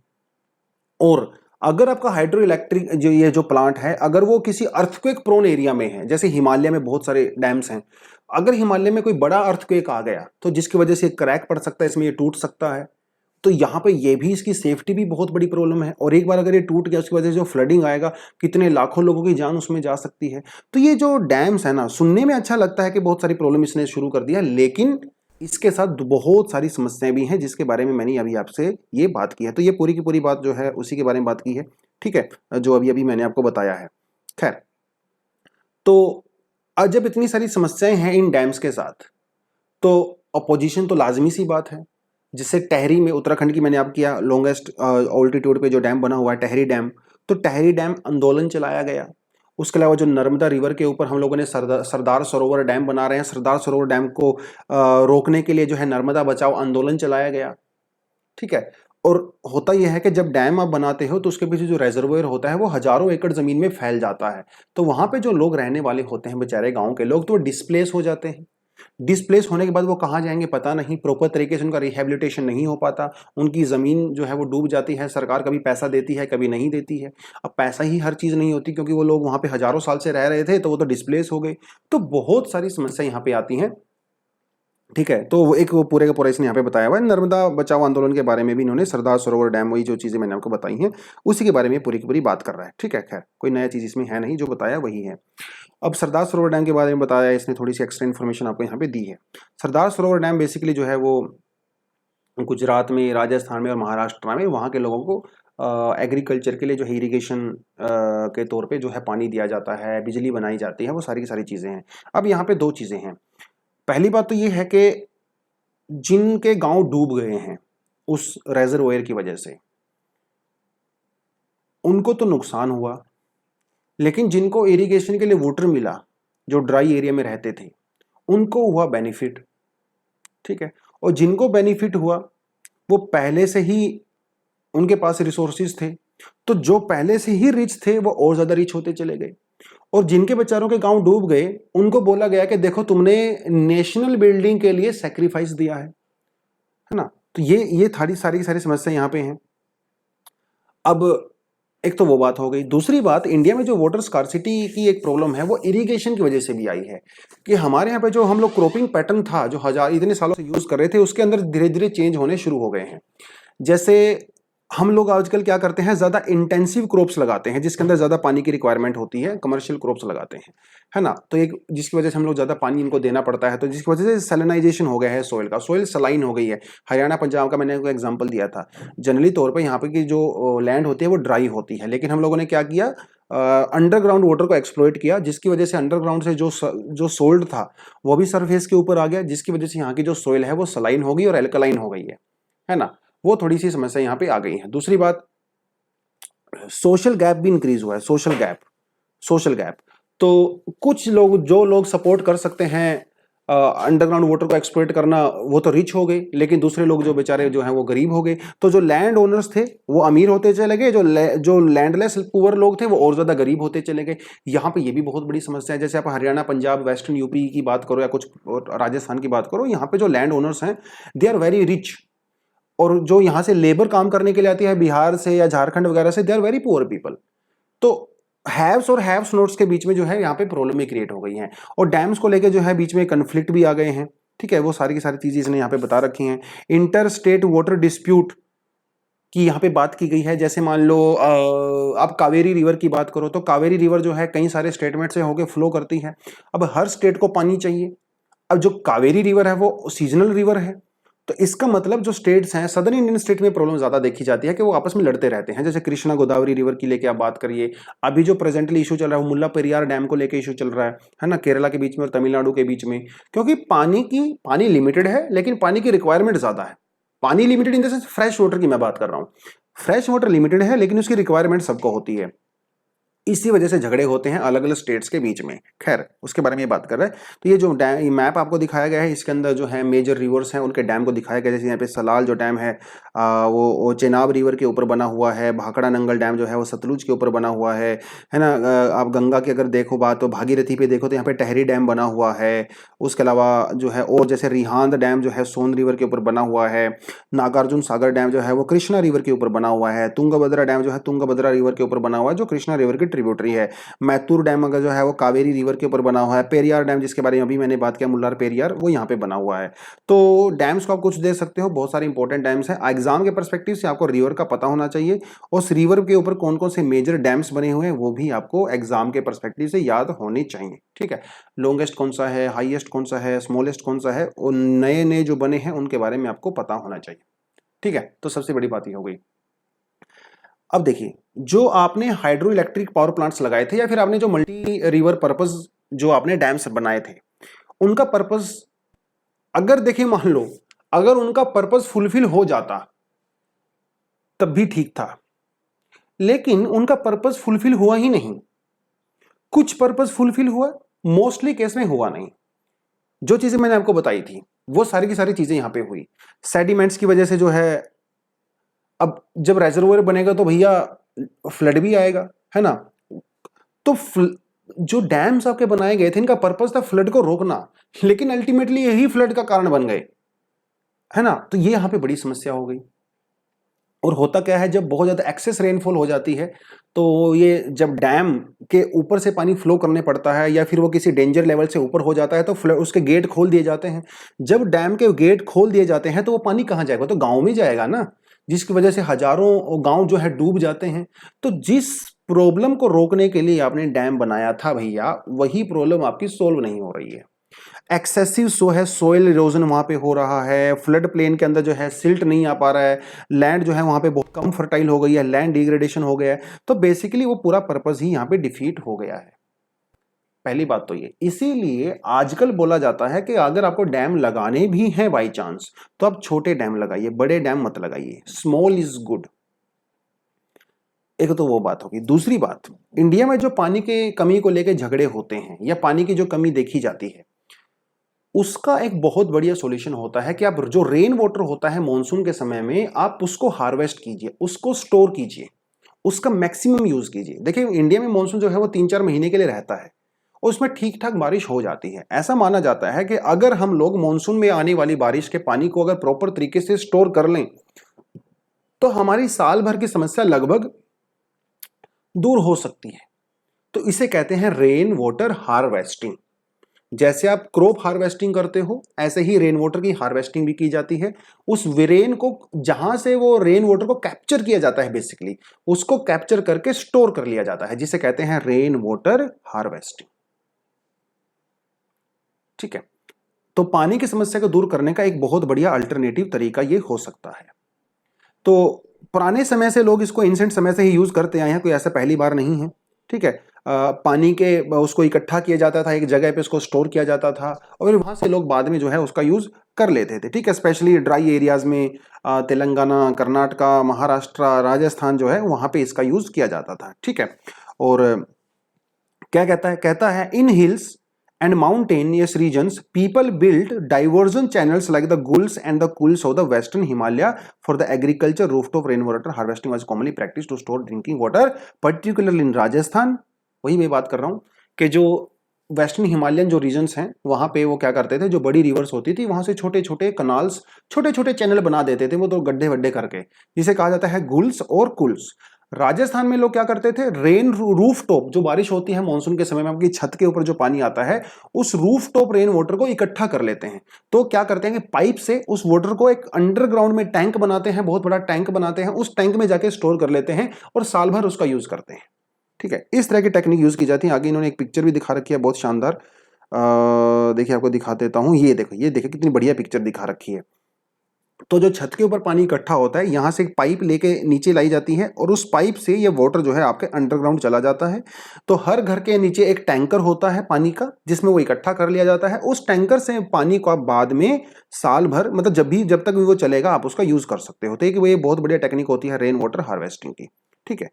Speaker 1: और अगर आपका हाइड्रो इलेक्ट्रिक जो ये जो प्लांट है, अगर वो किसी अर्थक्वेक प्रोन एरिया में है, जैसे हिमालय में बहुत सारे डैम्स हैं, अगर हिमालय में कोई बड़ा अर्थक्वेक आ गया तो जिसकी वजह से क्रैक पड़ सकता है, इसमें ये टूट सकता है, तो यहाँ पे ये भी, इसकी सेफ्टी भी बहुत बड़ी प्रॉब्लम है। और एक बार अगर ये टूट गया उसकी वजह से जो फ्लडिंग आएगा, कितने लाखों लोगों की जान उसमें जा सकती है। तो ये जो डैम्स है ना, सुनने में अच्छा लगता है कि बहुत सारी प्रॉब्लम इसने शुरू कर दिया, लेकिन इसके साथ बहुत सारी समस्याएं भी हैं जिसके बारे में मैंने अभी आपसे ये बात की है। तो ये पूरी की पूरी बात जो है उसी के बारे में बात की है, ठीक है, जो अभी अभी मैंने आपको बताया है। खैर, तो आज जब इतनी सारी समस्याएं हैं इन डैम्स के साथ, तो अपोजिशन तो लाजमी सी बात है। जिससे टहरी में, उत्तराखंड की मैंने आप किया, लॉन्गेस्ट ऑल्टीट्यूड पे जो डैम बना हुआ है टहरी डैम, तो टहरी डैम आंदोलन चलाया गया। उसके अलावा जो नर्मदा रिवर के ऊपर हम लोगों ने सरदार सरोवर डैम बना रहे हैं, सरदार सरोवर डैम को रोकने के लिए जो है नर्मदा बचाओ आंदोलन चलाया गया, ठीक है। और होता यह है कि जब डैम आप बनाते हो तो उसके पीछे जो रेजर्वोयर होता है वो हजारों एकड़ जमीन में फैल जाता है, तो वहां पे जो लोग रहने वाले होते हैं, बेचारे गांव के लोग, तो वो डिस्प्लेस हो जाते हैं। डिस्प्लेस होने के बाद वो कहाँ जाएंगे पता नहीं, प्रॉपर तरीके से उनका रिहेबिलिटेशन नहीं हो पाता, उनकी ज़मीन जो है वो डूब जाती है, सरकार कभी पैसा देती है कभी नहीं देती है। अब पैसा ही हर चीज़ नहीं होती, क्योंकि वो लोग वहाँ पे हजारों साल से रह रहे थे तो वो तो डिस्प्लेस हो गए। तो बहुत सारी समस्या यहाँ पे आती हैं, ठीक है। तो वो एक वो पूरे का पूरा इसने यहाँ पे बताया हुआ है। नर्मदा बचाओ आंदोलन के बारे में भी इन्होंने, सरदार सरोवर डैम, वही जो चीज़ें मैंने आपको बताई हैं उसी के बारे में पूरी की पूरी बात कर रहा है, ठीक है। खैर, कोई नया चीज़ इसमें है नहीं, जो बताया वही है। अब सरदार सरोवर डैम के बारे में बताया इसने, थोड़ी सी एक्स्ट्रा इन्फॉर्मेशन आपको यहाँ पे दी है। सरदार सरोवर डैम बेसिकली जो है वो गुजरात में, राजस्थान में और महाराष्ट्र में वहाँ के लोगों को एग्रीकल्चर के लिए जो है इरिगेशन के तौर पे जो है पानी दिया जाता है, बिजली बनाई जाती है, वो सारी की सारी चीज़ें हैं। अब यहाँ पे दो चीज़ें हैं। पहली बात तो ये है कि जिनके गांव डूब गए हैं उस रेजरवोयर की वजह से, उनको तो नुकसान हुआ, लेकिन जिनको इरिगेशन के लिए वाटर मिला, जो ड्राई एरिया में रहते थे, उनको हुआ बेनिफिट, ठीक है। और जिनको बेनिफिट हुआ वो पहले से ही उनके पास रिसोर्सेज थे, तो जो पहले से ही रिच थे वो और ज्यादा रिच होते चले गए। और जिनके बेचारों के गांव डूब गए उनको बोला गया कि देखो तुमने नेशनल बिल्डिंग के लिए सैक्रिफाइस दिया है ना। तो ये सारी समस्या यहाँ पे हैं। अब एक तो वो बात हो गई। दूसरी बात, इंडिया में जो वाटर स्कार्सिटी की एक प्रॉब्लम है वो इरिगेशन की वजह से भी आई है, कि हमारे यहाँ पे जो हम लोग क्रॉपिंग पैटर्न था जो इतने सालों से यूज कर रहे थे, उसके अंदर धीरे धीरे चेंज होने शुरू हो गए हैं। जैसे हम लोग आजकल क्या करते हैं, ज्यादा इंटेंसिव क्रॉप्स लगाते हैं जिसके अंदर ज्यादा पानी की रिक्वायरमेंट होती है, कमर्शियल क्रॉप्स लगाते हैं, है ना। तो एक जिसकी वजह से हम लोग ज्यादा पानी इनको देना पड़ता है, तो जिसकी वजह से सैलिनाइजेशन हो गया है सोइल का, सोइल सलाइन हो गई है। हरियाणा पंजाब का मैंने आपको एग्जांपल दिया था। जनरली तौर पर यहाँ पे की जो लैंड होती है वो ड्राई होती है, लेकिन हम लोगों ने क्या किया, अंडरग्राउंड वाटर को एक्सप्लॉइट किया, जिसकी वजह से अंडरग्राउंड से जो सोल्ट था वो भी सरफेस के ऊपर आ गया, जिसकी वजह से यहाँ की जो सोइल है वो सलाइन हो गई और एल्कलाइन हो गई है ना। वो थोड़ी सी समस्या यहाँ पे आ गई है। दूसरी बात, सोशल गैप भी इंक्रीज हुआ है। सोशल गैप तो कुछ लोग, जो लोग सपोर्ट कर सकते हैं अंडरग्राउंड वाटर को एक्सप्लॉइट करना, वो तो रिच हो गए, लेकिन दूसरे लोग जो बेचारे जो हैं वो गरीब हो गए। तो जो लैंड ओनर्स थे वो अमीर होते चले गए, जो लैंडलेस पुअर लोग थे वो और ज्यादा गरीब होते चले गए। यहाँ पे ये भी बहुत बड़ी समस्या है। जैसे आप हरियाणा, पंजाब, वेस्टर्न यूपी की बात करो या कुछ राजस्थान की बात करो, यहाँ पे जो लैंड ओनर्स हैं दे आर वेरी रिच, और जो यहाँ से लेबर काम करने के लिए आती है बिहार से या झारखंड वगैरह से, they are very poor people. तो हैव्स और हैव्स नोट्स के बीच में जो है यहाँ पे प्रॉब्लम भी क्रिएट हो गई है, और डैम्स को लेके जो है बीच में कन्फ्लिक्ट भी आ गए हैं। ठीक है, वो सारी की सारी चीजें इसने यहाँ पे बता रखी हैं। इंटर स्टेट वाटर डिस्प्यूट की यहाँ पे बात की गई है। जैसे मान लो आप कावेरी रिवर की बात करो, तो कावेरी रिवर जो है कई सारे स्टेटमेंट से होके फ्लो करती है। अब हर स्टेट को पानी चाहिए। अब जो कावेरी रिवर है वो सीजनल रिवर है, तो इसका मतलब जो स्टेट्स हैं, सदर्न इंडियन स्टेट में प्रॉब्लम ज्यादा देखी जाती है कि वो आपस में लड़ते रहते हैं। जैसे कृष्णा गोदावरी रिवर की लेके आप बात करिए, अभी जो प्रेजेंटली इशू चल रहा है वो मुल्ला पेरियार डैम को लेके इशू चल रहा है ना, केरला के बीच में और तमिलनाडु के बीच में। क्योंकि पानी लिमिटेड है, लेकिन पानी की रिक्वायरमेंट ज्यादा है। पानी limited in the sense fresh water की मैं बात कर रहा हूं, फ्रेश वाटर लिमिटेड है लेकिन उसकी रिक्वायरमेंट सबको होती है। इसी वजह से झगड़े होते हैं अलग अलग स्टेट्स के बीच में। खैर, उसके बारे में ये बात कर रहे हैं। तो ये जो ये मैप आपको दिखाया गया है, इसके अंदर जो है मेजर रिवर्स हैं उनके डैम को दिखाया गया है। जैसे यहाँ पे सलाल जो डैम है वो चेनाब रिवर के ऊपर बना हुआ है। भाखड़ा नंगल डैम जो है वो सतलुज के ऊपर बना हुआ है ना। आप गंगा की अगर देखो बात, तो भागीरथी पे देखो तो यहाँ पे टहरी डैम बना हुआ है। उसके अलावा जो है और जैसे रिहांद डैम जो है सोन रिवर के ऊपर बना हुआ है। नागार्जुन सागर डैम जो है वो कृष्णा रिवर के ऊपर बना हुआ है। तुंगभद्रा डैम जो है तुंगभद्रा रिवर के ऊपर बना हुआ है, जो कृष्णा रिवर की ट्रिब्यूटरी है। मैतूर डैम अगर जो है वो कावेरी रिवर के ऊपर बना हुआ है। पेरियार डैम जिसके बारे में अभी मैंने बात किया, मुल्लार पेरियार, वो यहाँ पे बना हुआ है। तो डैम्स को आप कुछ दे सकते हो, बहुत सारे इंपॉर्टेंट डैम्स हैं। एग्जाम के परस्पेक्टिव से आपको रिवर का पता होना चाहिए, और उस रिवर के ऊपर कौन कौन से मेजर डैम्स बने हुए हैं वो भी आपको एग्जाम के परस्पेक्टिव से याद होने चाहिए। ठीक है, लॉन्गेस्ट कौन सा है, हाईएस्ट कौन सा है, स्मॉलेस्ट कौन सा है, और नए नए जो बने हैं उनके बारे में आपको पता होना चाहिए। ठीक है, तो सबसे बड़ी बात ये हो गई। अब देखिए, जो आपने हाइड्रो इलेक्ट्रिक पावर प्लांट्स लगाए थे, या फिर आपने जो मल्टी रिवर पर्पस जो आपने डैम्स बनाए थे, उनका पर्पस अगर देखिए मान लो अगर उनका पर्पस फुलफिल हो जाता तब भी ठीक था, लेकिन उनका पर्पस फुलफिल हुआ ही नहीं। कुछ पर्पस फुलफिल हुआ, मोस्टली केस में हुआ नहीं। जो चीजें मैंने आपको बताई थी वो सारी की सारी चीजें यहां पे हुई। सेडिमेंट्स की वजह से जो है, अब जब रेजर्वोयर बनेगा तो भैया फ्लड भी आएगा, है ना। तो जो डैम्स आपके बनाए गए थे इनका पर्पस था फ्लड को रोकना, लेकिन अल्टीमेटली यही फ्लड का कारण बन गए, है ना। तो ये यहां पे बड़ी समस्या हो गई। और होता क्या है, जब बहुत ज्यादा एक्सेस रेनफॉल हो जाती है, तो ये जब डैम के ऊपर से पानी फ्लो करने पड़ता है, या फिर वो किसी डेंजर लेवल से ऊपर हो जाता है, तो उसके गेट खोल दिए जाते हैं। जब डैम के गेट खोल दिए जाते हैं तो वो पानी कहाँ जाएगा, तो गांव में जाएगा ना, जिसकी वजह से हजारों गांव जो है डूब जाते हैं। तो जिस प्रॉब्लम को रोकने के लिए आपने डैम बनाया था भैया, वही प्रॉब्लम आपकी सोल्व नहीं हो रही है। एक्सेसिव सोइल इरोजन वहां पे हो रहा है। फ्लड प्लेन के अंदर जो है सिल्ट नहीं आ पा रहा है। लैंड जो है वहां पे बहुत कम फर्टाइल हो गई है, लैंड डिग्रेडेशन हो गया है। तो बेसिकली वो पूरा पर्पस ही यहाँ पे डिफीट हो गया है। पहली बात तो ये, इसीलिए आजकल बोला जाता है कि अगर आपको डैम लगाने भी हैं बाई चांस, तो आप छोटे डैम लगाइए, बड़े डैम मत लगाइए। Small is good. एक तो वो बात होगी। दूसरी बात, इंडिया में जो पानी के कमी को लेकर झगड़े होते हैं, या पानी की जो कमी देखी जाती है, उसका एक बहुत बढ़िया सॉल्यूशन होता है कि आप जो रेन वाटर होता है मॉनसून के समय में, आप उसको हार्वेस्ट कीजिए, उसको स्टोर कीजिए, उसका मैक्सिमम यूज कीजिए। देखिए, इंडिया में मॉनसून जो है वो 3-4 महीने के लिए रहता है, और उसमें ठीक ठाक बारिश हो जाती है। ऐसा माना जाता है कि अगर हम लोग मॉनसून में आने वाली बारिश के पानी को अगर प्रॉपर तरीके से स्टोर कर लें, तो हमारी साल भर की समस्या लगभग दूर हो सकती है। तो इसे कहते हैं रेन वाटर हार्वेस्टिंग। जैसे आप क्रॉप हार्वेस्टिंग करते हो, ऐसे ही रेन वाटर की हार्वेस्टिंग भी की जाती है। उस रेन को, जहां से वो रेन वाटर को कैप्चर किया जाता है, बेसिकली उसको कैप्चर करके स्टोर कर लिया जाता है, जिसे कहते हैं रेन वाटर हार्वेस्टिंग। ठीक है, तो पानी की समस्या को दूर करने का एक बहुत बढ़िया अल्टरनेटिव तरीका ये हो सकता है। तो पुराने समय से लोग इसको एंशिएंट समय से ही यूज करते आए हैं, कोई ऐसा पहली बार नहीं है। ठीक है, पानी के उसको इकट्ठा किया जाता था, एक जगह पे उसको स्टोर किया जाता था, और फिर वहां से लोग बाद में जो है उसका यूज कर लेते थे। ठीक है, स्पेशली ड्राई एरियाज में तेलंगाना, कर्नाटका, महाराष्ट्र, राजस्थान जो है वहां पे इसका यूज किया जाता था। ठीक है, और क्या कहता है इन hills and mountainous regions, people built diversion channels like the Gulls and the Kulls of the Western Himalaya for the agriculture. Rooftop rainwater harvesting was commonly practiced to store drinking water, particularly in Rajasthan. वही मैं बात कर रहा हूँ कि जो western Himalayan जो regions हैं वहां पे वो क्या करते थे, जो बड़ी रिवर्स होती थी वहां से छोटे छोटे कनाल्स, छोटे छोटे चैनल बना देते थे, वो तो गड्ढे वड्ढे करके, जिसे कहा जाता है गुल्स और कुल्स। राजस्थान में लोग क्या करते थे, रेन रूफ टॉप, जो बारिश होती है मानसून के समय में, आपकी छत के ऊपर जो पानी आता है, उस रूफ टॉप रेन वाटर को इकट्ठा कर लेते हैं। तो क्या करते हैं कि पाइप से उस वाटर को एक अंडरग्राउंड में टैंक बनाते हैं, बहुत बड़ा टैंक बनाते हैं, उस टैंक में जाके स्टोर कर लेते हैं और साल भर उसका यूज करते हैं। ठीक है, इस तरह की टेक्निक यूज की जाती है। आगे इन्होंने एक पिक्चर भी दिखा रखी है बहुत शानदार, देखिए आपको दिखा देता हूं। ये देखो, ये देखो कितनी बढ़िया पिक्चर दिखा रखी है। तो जो छत के ऊपर पानी इकट्ठा होता है, यहां से एक पाइप लेके नीचे लाई जाती है और उस पाइप से ये वाटर जो है आपके अंडरग्राउंड चला जाता है। तो हर घर के नीचे एक टैंकर होता है पानी का, जिसमें वो इकट्ठा कर लिया जाता है। उस टैंकर से पानी को आप बाद में साल भर, मतलब जब तक भी वो चलेगा, आप उसका यूज कर सकते हो। तो ये बहुत बढ़िया टेक्निक होती है रेन वाटर हार्वेस्टिंग की। ठीक है,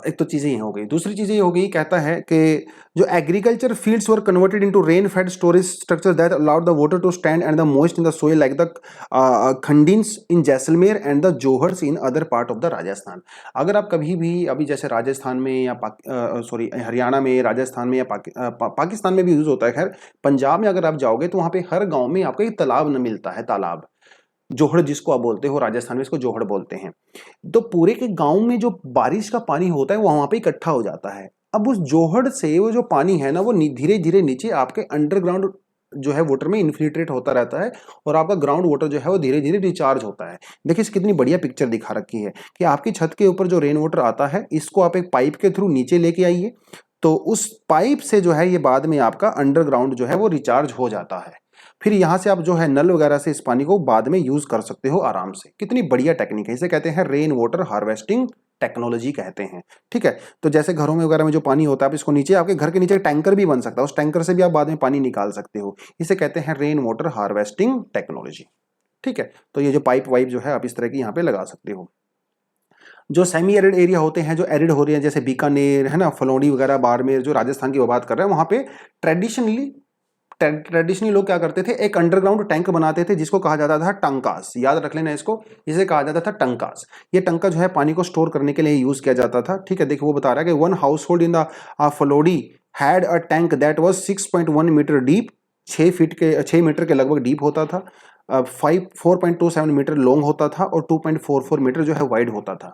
Speaker 1: एक तो चीजें ये हो गई। दूसरी चीजें ये हो गई, कहता है कि जो agriculture fields were converted into rain fed storage structures that allowed the water to stand and the moist in the soil like the खंडिन्स इन जैसलमेर एंड द जोहर्स in other part of the Rajasthan. अगर आप कभी भी अभी जैसे राजस्थान में या हरियाणा में, राजस्थान में या पाकिस्तान में भी यूज होता है, खैर पंजाब में अगर आप जाओगे तो वहां पे हर गांव में आपको एक तालाब न मिलता है, तालाब जोहड़ जिसको आप बोलते हो, राजस्थान में इसको जोहड़ बोलते हैं। तो पूरे के गांव में जो बारिश का पानी होता है वो वहां पे इकट्ठा हो जाता है। अब उस जोहड़ से वो जो पानी है ना, वो धीरे धीरे नीचे आपके अंडरग्राउंड जो है वाटर में इन्फिल्ट्रेट होता रहता है और आपका ग्राउंड वाटर जो है वो धीरे धीरे रिचार्ज होता है। देखिए इस कितनी बढ़िया पिक्चर दिखा रखी है कि आपकी छत के ऊपर जो रेन वाटर आता है, इसको आप एक पाइप के थ्रू नीचे लेके आइए, तो उस पाइप से जो है ये बाद में आपका अंडरग्राउंड जो है वो रिचार्ज हो जाता है। फिर यहां से आप जो है नल वगैरह से इस पानी को बाद में यूज कर सकते हो आराम से। कितनी बढ़िया टेक्निक है, इसे कहते हैं रेन वाटर हार्वेस्टिंग टेक्नोलॉजी कहते हैं। ठीक है, तो जैसे घरों में वगैरह में जो पानी होता है, आप इसको नीचे, आपके घर के नीचे टैंकर भी बन सकता है, उस टैंकर से भी आप बाद में पानी निकाल सकते हो। इसे कहते हैं रेन वाटर हार्वेस्टिंग टेक्नोलॉजी। ठीक है, तो ये जो पाइप वाइप जो है आप इस तरह की यहाँ पे लगा सकते हो। जो सेमी एरिड एरिया होते हैं, जो एरिड हो रही है, जैसे बीकानेर है ना, फलौड़ी वगैरह, बाड़मेर, जो राजस्थान की वो बात कर रहे हैं, वहां पे ट्रेडिशनली लोग क्या करते थे, एक अंडरग्राउंड टैंक बनाते थे जिसको कहा जाता था टंकास। याद रख लेना इसको, इसे कहा जाता था टंकास। ये टंका जो है पानी को स्टोर करने के लिए यूज किया जाता था। ठीक है, देखिए वो बता रहा है कि one household in the Phalodi had a tank that was 6.1 metre deep, 6 metre के लगभग डीप होता था, 4.27 मीटर लॉन्ग होता था और 2.44 मीटर जो है वाइड होता था।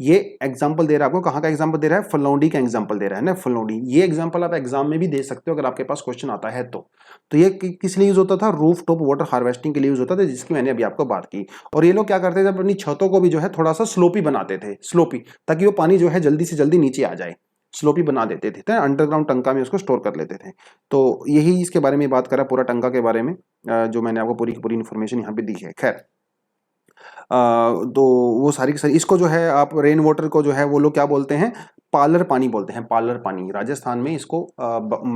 Speaker 1: ये एग्जांपल दे रहा है आपको, कहाँ का एग्जांपल दे रहा है, फलौडी का एग्जांपल दे रहा है ना, फलौडी। ये एग्जांपल आप एग्जाम में भी दे सकते हो अगर आपके पास क्वेश्चन आता है तो ये किस लिए यूज होता था, रूफ टॉप वाटर हार्वेस्टिंग के लिए यूज होता था, जिसकी मैंने अभी आपको बात की। और ये लोग क्या करते थे, अपनी छतों को भी जो है थोड़ा सा स्लोपी बनाते थे, स्लोपी, ताकि वो पानी जो है जल्दी से जल्दी नीचे आ जाए, स्लोपी बना देते थे, अंडरग्राउंड टंका में उसको स्टोर कर लेते थे। तो यही इसके बारे में बात करा, पूरा टंका के बारे में, जो मैंने आपको पूरी की पूरी इन्फॉर्मेशन यहाँ पे दी है। खैर, तो वो सारी की सारी, इसको जो है आप रेन वाटर को जो है वो लोग क्या बोलते हैं, पालर पानी बोलते हैं, पालर पानी। राजस्थान में इसको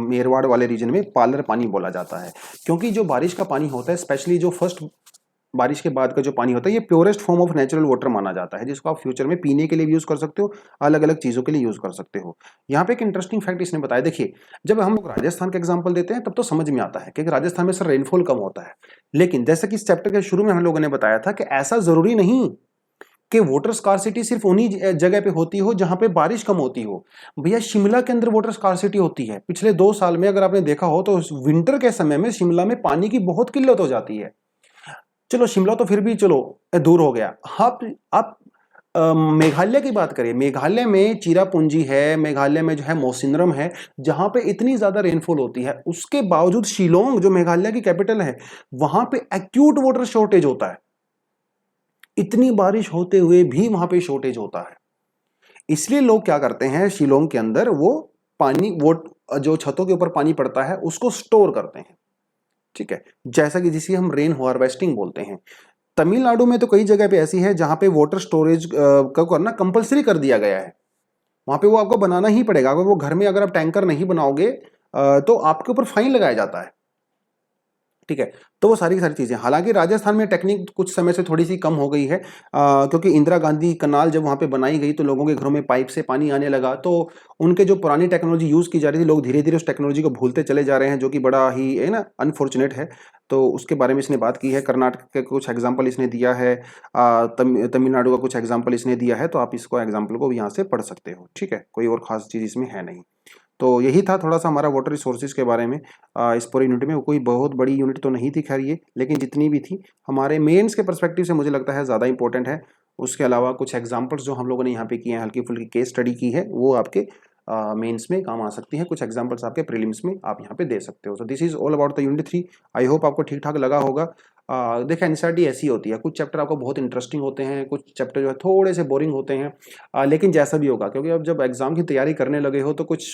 Speaker 1: मेरवाड़ वाले रीजन में पालर पानी बोला जाता है, क्योंकि जो बारिश का पानी होता है, स्पेशली जो फर्स्ट बारिश के बाद का जो पानी होता है, ये purest form of natural water माना जाता है, जिसको आप फ्यूचर में पीने के लिए भी यूज कर सकते हो, अलग अलग चीजों के लिए यूज कर सकते हो। यहाँ पे एक इंटरेस्टिंग फैक्ट इसने बताया, देखिए जब हम लोग राजस्थान का एग्जांपल देते हैं तब तो समझ में आता है कि राजस्थान में सर रेनफॉल कम होता है, लेकिन जैसे कि इस चैप्टर के शुरू में हम लोगों ने बताया था कि ऐसा जरूरी नहीं कि वाटर स्कार्सिटी सिर्फ उन्हीं जगह पे होती हो जहां पे बारिश कम होती हो। भैया शिमला के अंदर वाटर स्कार्सिटी होती है। पिछले 2 साल में अगर आपने देखा हो तो विंटर के समय में शिमला में पानी की बहुत किल्लत हो जाती है। चलो शिमला तो फिर भी चलो दूर हो गया, आप मेघालय की बात करिए, मेघालय में चिरापुंजी है, मेघालय में जो है मौसिनरम है, जहां पे इतनी ज्यादा रेनफॉल होती है, उसके बावजूद शिलोंग जो मेघालय की कैपिटल है, वहां पे एक्यूट वाटर शॉर्टेज होता है। इतनी बारिश होते हुए भी वहां पे शॉर्टेज होता है। इसलिए लोग क्या करते हैं, शिलोंग के अंदर वो पानी, वो जो छतों के ऊपर पानी पड़ता है उसको स्टोर करते हैं। ठीक है, जैसा कि जिसे हम रेन हार्वेस्टिंग बोलते हैं। तमिलनाडु में तो कई जगह पे ऐसी है जहां पे वाटर स्टोरेज का करना कंपलसरी कर दिया गया है। वहां पे वो आपको बनाना ही पड़ेगा, अगर वो घर में अगर आप टैंकर नहीं बनाओगे तो आपके ऊपर फाइन लगाया जाता है। ठीक है, तो वो सारी की सारी चीजें, हालांकि राजस्थान में टेक्निक कुछ समय से थोड़ी सी कम हो गई है, क्योंकि इंदिरा गांधी कनाल जब वहां पे बनाई गई तो लोगों के घरों में पाइप से पानी आने लगा, तो उनके जो पुरानी टेक्नोलॉजी यूज की जा रही थी, लोग धीरे धीरे उस टेक्नोलॉजी को भूलते चले जा रहे हैं, जो कि बड़ा ही है ना अनफॉर्चुनेट है। तो उसके बारे में इसने बात की है, कर्नाटक के कुछ एग्जाम्पल इसने दिया है, तमिलनाडु का कुछ एग्जाम्पल इसने दिया है, तो आप इसको एग्जाम्पल को यहाँ से पढ़ सकते हो। ठीक है, कोई और खास चीज इसमें है नहीं। तो यही था थोड़ा सा हमारा वाटर रिसोर्सेज के बारे में। इस पूरी यूनिट में कोई बहुत बड़ी यूनिट तो नहीं थी खैर ये, लेकिन जितनी भी थी हमारे मेंस के पर्सपेक्टिव से मुझे लगता है ज़्यादा इंपॉर्टेंट है। उसके अलावा कुछ एग्जाम्पल्स जो हम लोगों ने यहाँ पे किए हैं, हल्की फुल्की केस स्टडी की है, वो आपके मेंस में काम आ सकती है। कुछ एग्जांपल्स आपके प्रीलिम्स में आप यहाँ पे दे सकते हो। So this is all about the unit 3। I hope आपको ठीक ठाक लगा होगा। देखिए एनसीईआरटी ऐसी होती है, कुछ चैप्टर आपको बहुत इंटरेस्टिंग होते हैं, कुछ चैप्टर जो है थोड़े से बोरिंग होते हैं, लेकिन जैसा भी होगा, क्योंकि अब जब एग्जाम की तैयारी करने लगे हो तो कुछ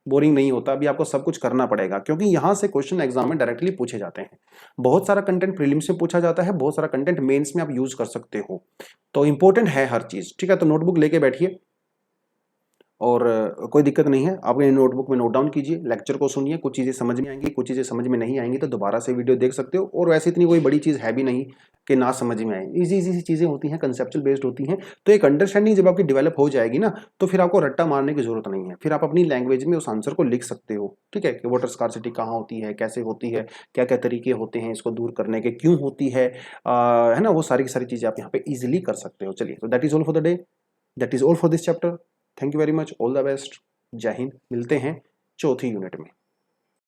Speaker 1: बोरिंग नहीं होता। अभी आपको सब कुछ करना पड़ेगा, क्योंकि यहाँ से क्वेश्चन एग्जाम में डायरेक्टली पूछे जाते हैं। बहुत सारा कंटेंट प्रीलिम्स में पूछा जाता है, बहुत सारा कंटेंट मेंस में आप यूज कर सकते हो, तो इंपॉर्टेंट है हर चीज। ठीक है, तो नोटबुक लेके बैठिए और कोई दिक्कत नहीं है, आप अपने नोटबुक में नोट डाउन कीजिए, लेक्चर को सुनिए। कुछ चीज़ें समझ में आएंगी, कुछ चीज़ें समझ में नहीं आएंगी तो दोबारा से वीडियो देख सकते हो। और वैसे इतनी कोई बड़ी चीज़ है भी नहीं कि ना समझ में आए, इजी इजी सी चीज़ें होती हैं, कंसेप्चुअल बेस्ड होती हैं। तो एक अंडरस्टैंडिंग जब आपकी डेवलप हो जाएगी ना, तो फिर आपको रट्टा मारने की जरूरत नहीं है, फिर आप अपनी लैंग्वेज में उस आंसर को लिख सकते हो। ठीक है, कि वाटर स्कार्सिटी कहाँ होती है, कैसे होती है, क्या क्या तरीके होते हैं इसको दूर करने के, क्यों होती है ना, वो सारी की सारी चीज़ें आप यहाँ पे इजिली कर सकते हो। चलिए, तो that is all for the day, that is all for this chapter. Thank you very much, all the best, जय हिंद। मिलते हैं चौथी यूनिट में।